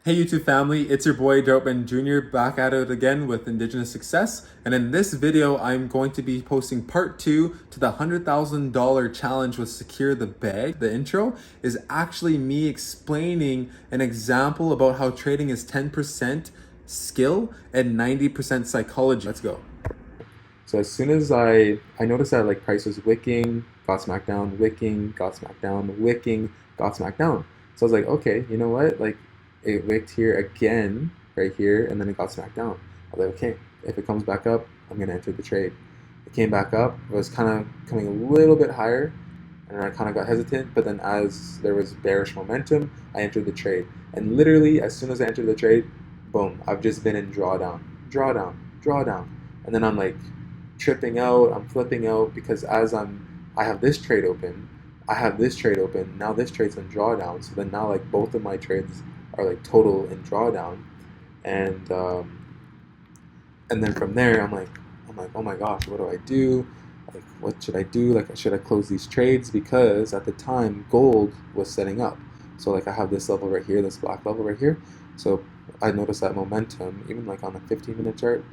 Hey YouTube family, it's your boy Dopeman Jr. back at it again with Indigenous Success. And in this video, I'm going to be posting part 2 to the $100,000 challenge with Secure the Bag. The intro is actually me explaining an example about how trading is 10% skill and 90% psychology. Let's go. So as soon as I noticed that like price was wicking, got smacked down, wicking, got smacked down, wicking, got smacked down. So I was like, okay, you know what? Like it wicked here again, right here, and then it got smacked down. I was like, okay, if it comes back up, I'm gonna enter the trade. It came back up, it was kind of coming a little bit higher, and I kind of got hesitant, but then as there was bearish momentum, I entered the trade. And literally, as soon as I entered the trade, boom, I've just been in drawdown, drawdown, drawdown. And then I'm like tripping out, I'm flipping out because I have this trade open, I have this trade open, now this trade's in drawdown. So then now like both of my trades are like total in drawdown. And and then from there I'm like, oh my gosh, what do I do? Like, what should I do? Like, should I close these trades? Because at the time, gold was setting up. So like, I have this level right here, this black level right here. So I noticed that momentum, even like on a 15-minute chart.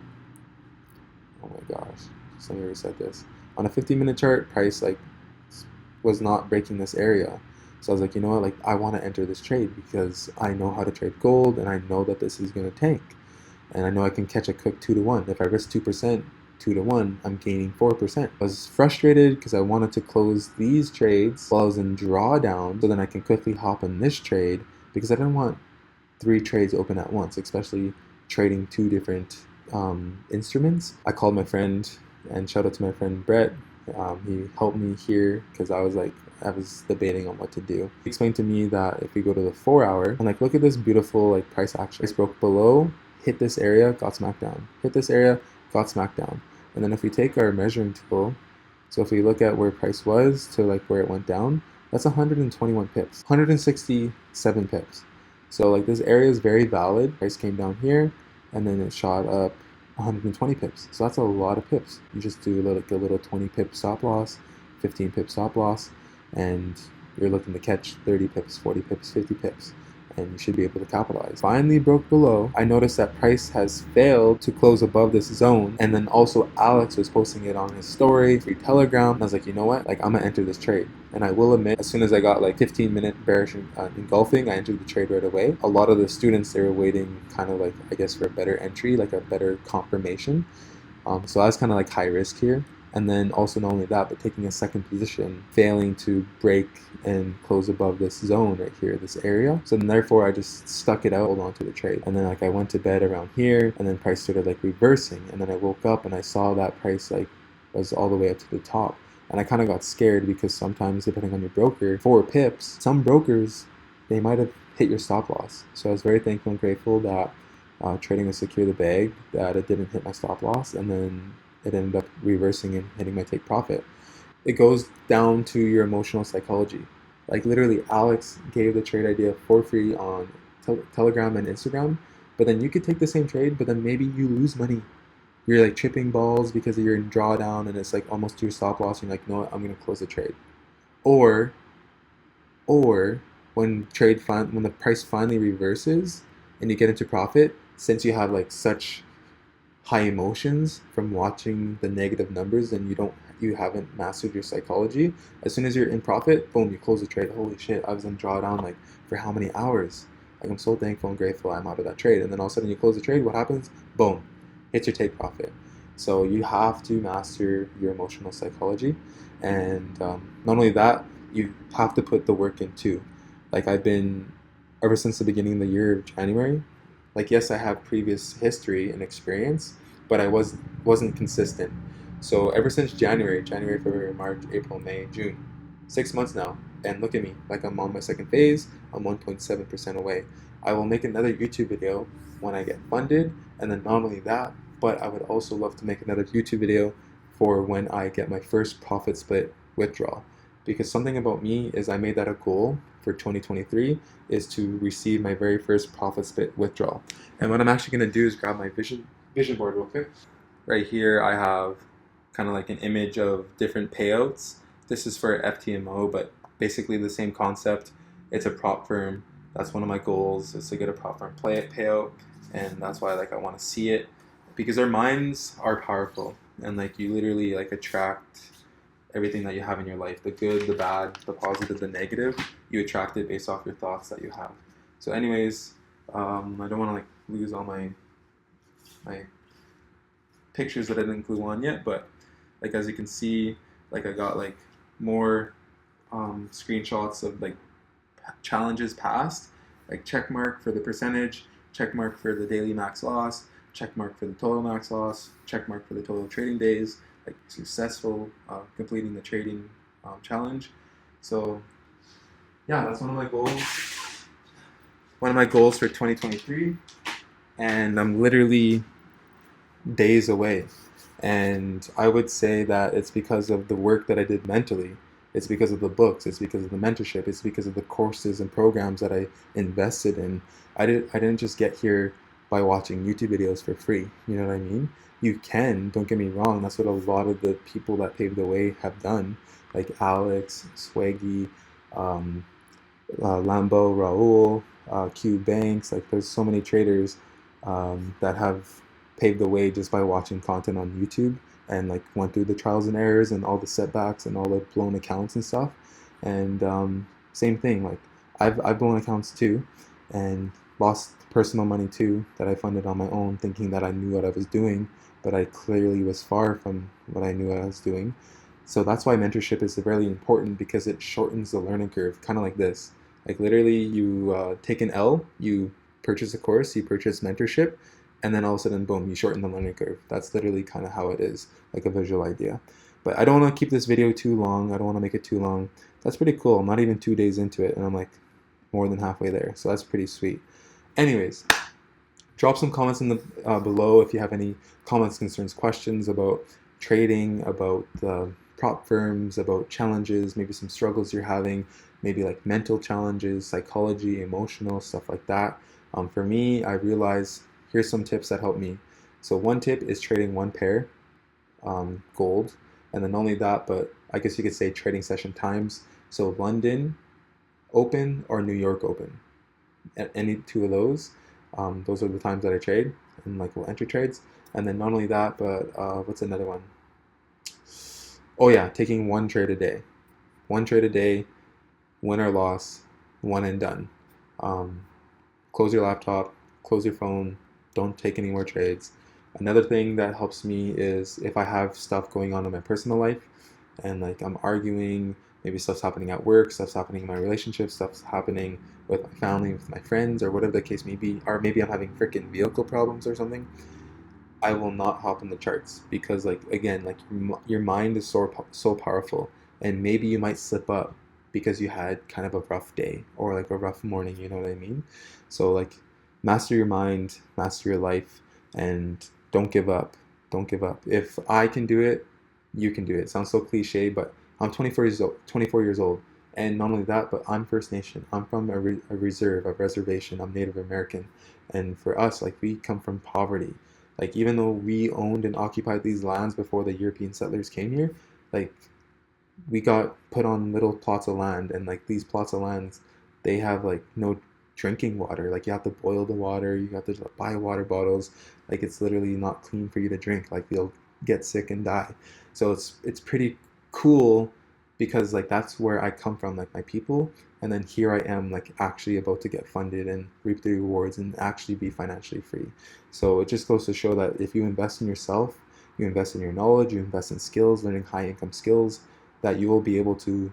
Oh my gosh, somebody reset this. On a 15-minute chart, price like was not breaking this area. So I was like, you know what? Like, I want to enter this trade because I know how to trade gold, and I know that this is going to tank, and I know I can catch a quick 2 to 1. If I risk 2%, 2 to 1, I'm gaining 4%. I was frustrated because I wanted to close these trades while I was in drawdown, so then I can quickly hop on this trade because I didn't want 3 trades open at once, especially trading 2 different instruments. I called my friend, and shout out to my friend Brett. He helped me here because I was debating on what to do. He explained to me that if we go to the 4 hour and like look at this beautiful like price action, price broke below, hit this area, got smacked down, hit this area, got smacked down. And then if we take our measuring tool, so if we look at where price was to like where it went down, that's 121 pips, 167 pips. So like this area is very valid. Price came down here and then it shot up 120 pips. So that's a lot of pips. You just do like a little 20 pip stop loss, 15 pip stop loss, and you're looking to catch 30 pips, 40 pips, 50 pips, and you should be able to capitalize. Finally broke below. I noticed that price has failed to close above this zone, and then also Alex was posting it on his story, free Telegram. And I was like, you know what? Like, I'm gonna enter this trade. And I will admit, as soon as I got like 15-minute bearish engulfing, I entered the trade right away. A lot of the students, they were waiting kind of like, I guess, for a better entry, like a better confirmation. So I was kind of like high risk here. And then also not only that, but taking a second position, failing to break and close above this zone right here, this area. So then therefore I just stuck it out, hold on to the trade. And then like I went to bed around here, and then price started like reversing. And then I woke up and I saw that price like was all the way up to the top. And I kind of got scared because sometimes depending on your broker, 4 pips, some brokers, they might have hit your stop loss. So I was very thankful and grateful that trading with Secure the Bag, that it didn't hit my stop loss, and then it ended up reversing and hitting my take profit. It goes down to your emotional psychology. Like literally, Alex gave the trade idea for free on Telegram and Instagram, but then you could take the same trade, but then maybe you lose money. You're like tripping balls because you're in drawdown and it's like almost to your stop loss. You're like, no, I'm gonna close the trade. Or, or when the price finally reverses and you get into profit, since you have like such high emotions from watching the negative numbers and you haven't mastered your psychology, as soon as you're in profit, boom, you close the trade. Holy shit, I was in drawdown like for how many hours? Like, I'm so thankful and grateful I'm out of that trade. And then all of a sudden you close the trade, what happens? Boom, hits your take profit. So you have to master your emotional psychology. And not only that, you have to put the work in too. Like, I've been, ever since the beginning of the year of January, like, yes, I have previous history and experience, but I wasn't consistent. So ever since January, February, March, April, May, June, 6 months now, and look at me, like I'm on my second phase, I'm 1.7% away. I will make another YouTube video when I get funded, and then not only that, but I would also love to make another YouTube video for when I get my first profit split withdrawal. Because something about me is I made that a goal for 2023 is to receive my very first profit split withdrawal. And what I'm actually going to do is grab my vision board real quick. Right here I have kind of like an image of different payouts. This is for FTMO, but basically the same concept. It's a prop firm That's one of my goals, is to get a proper payout, and that's why like I want to see it, because our minds are powerful, and like you literally like attract everything that you have in your life, the good, the bad, the positive, the negative. You attract it based off your thoughts that you have. So anyways, I don't want to like lose all my pictures that I didn't glue on yet, but like as you can see, like I got like more screenshots of like challenges passed, like check mark for the percentage, check mark for the daily max loss, check mark for the total max loss, check mark for the total trading days, like successful completing the trading challenge. So yeah, that's one of my goals. One of my goals for 2023, and I'm literally days away. And I would say that it's because of the work that I did mentally. It's because of the books. It's because of the mentorship. It's because of the courses and programs that I invested in. I didn't just get here by watching YouTube videos for free. You know what I mean? You can, don't get me wrong. That's what a lot of the people that paved the way have done, like Alex, Swaggy, um, Lambo, Raul, Q Banks. Like there's so many traders that have paved the way just by watching content on YouTube, and like went through the trials and errors and all the setbacks and all the blown accounts and stuff. And same thing, like I've blown accounts too, and lost personal money too that I funded on my own, thinking that I knew what I was doing, but I clearly was far from what I knew I was doing. So that's why mentorship is really important, because it shortens the learning curve, kind of like this. Like literally, you take an L, you purchase a course, you purchase mentorship, and then all of a sudden, boom, you shorten the learning curve. That's literally kind of how it is, like a visual idea. But I don't want to keep this video too long. I don't want to make it too long. That's pretty cool. I'm not even 2 days into it, and I'm like more than halfway there. So that's pretty sweet. Anyways, drop some comments in the below if you have any comments, concerns, questions about trading, about the prop firms, about challenges, maybe some struggles you're having, maybe like mental challenges, psychology, emotional, stuff like that. For me, I realized here's some tips that help me. So one tip is trading one pair, gold, and then not only that, but I guess you could say trading session times. So London Open or New York Open, any two of those are the times that I trade and like will enter trades. And then not only that, but what's another one? Oh yeah, taking one trade a day. One trade a day, win or loss, one and done. Close your laptop, close your phone, don't take any more trades. Another thing that helps me is if I have stuff going on in my personal life and like I'm arguing, maybe stuff's happening at work, stuff's happening in my relationship, stuff's happening with my family, with my friends, or whatever the case may be, or maybe I'm having freaking vehicle problems or something, I will not hop in the charts, because like again, like your mind is so powerful, and maybe you might slip up because you had kind of a rough day or like a rough morning, you know what I mean? So like master your mind, master your life, and don't give up. Don't give up. If I can do it, you can do it. It sounds so cliche, but I'm 24 years old, 24 years old. And not only that, but I'm First Nation. I'm from a reserve, a reservation. I'm Native American. And for us, like we come from poverty. Like even though we owned and occupied these lands before the European settlers came here, like we got put on little plots of land, and like these plots of lands, they have like no drinking water. Like you have to boil the water, you have to buy water bottles. Like it's literally not clean for you to drink. Like you'll get sick and die. So it's pretty cool, because like that's where I come from, like my people, and then here I am like actually about to get funded and reap the rewards and actually be financially free. So it just goes to show that if you invest in yourself, you invest in your knowledge, you invest in skills, learning high income skills, that you will be able to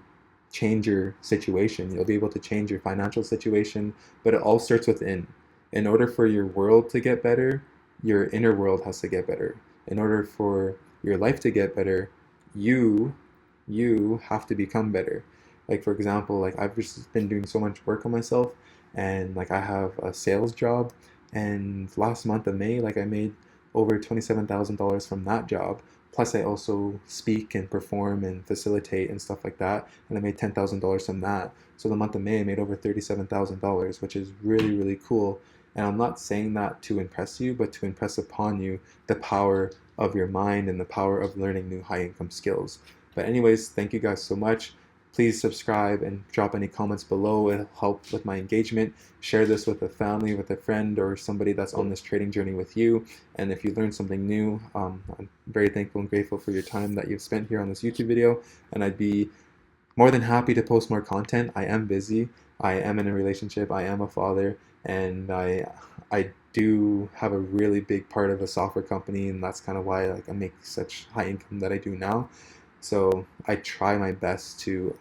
change your situation. You'll be able to change your financial situation, but it all starts within. In order for your world to get better, your inner world has to get better. In order for your life to get better, you you have to become better. Like for example, like I've just been doing so much work on myself, and like I have a sales job, and last month of May, like I made over $27,000 from that job. Plus I also speak and perform and facilitate and stuff like that, and I made $10,000 from that. So the month of May I made over $37,000, which is really really cool. And I'm not saying that to impress you, but to impress upon you the power of your mind and the power of learning new high income skills. But anyways, thank you guys so much. Please subscribe and drop any comments below. It'll help with my engagement. Share this with a family, with a friend, or somebody that's on this trading journey with you. And if you learned something new, I'm very thankful and grateful for your time that you've spent here on this YouTube video. And I'd be more than happy to post more content. I am busy. I am in a relationship. I am a father, and I do have a really big part of a software company, and that's kind of why like I make such high income that I do now. So I try my best to,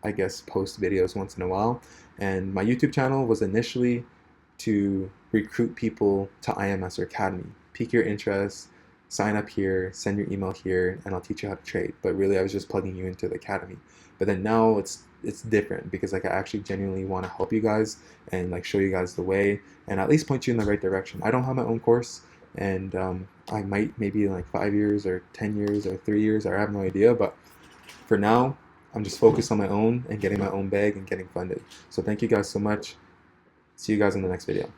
I guess, post videos once in a while. And my YouTube channel was initially to recruit people to IMS or Academy. Pique your interest, sign up here, send your email here, and I'll teach you how to trade. But really, I was just plugging you into the Academy. But then now it's different because like I actually genuinely want to help you guys and like show you guys the way and at least point you in the right direction. I don't have my own course, and I might maybe in like 5 years or 10 years or 3 years, I have no idea. But for now, I'm just focused on my own and getting my own bag and getting funded. So thank you guys so much. See you guys in the next video.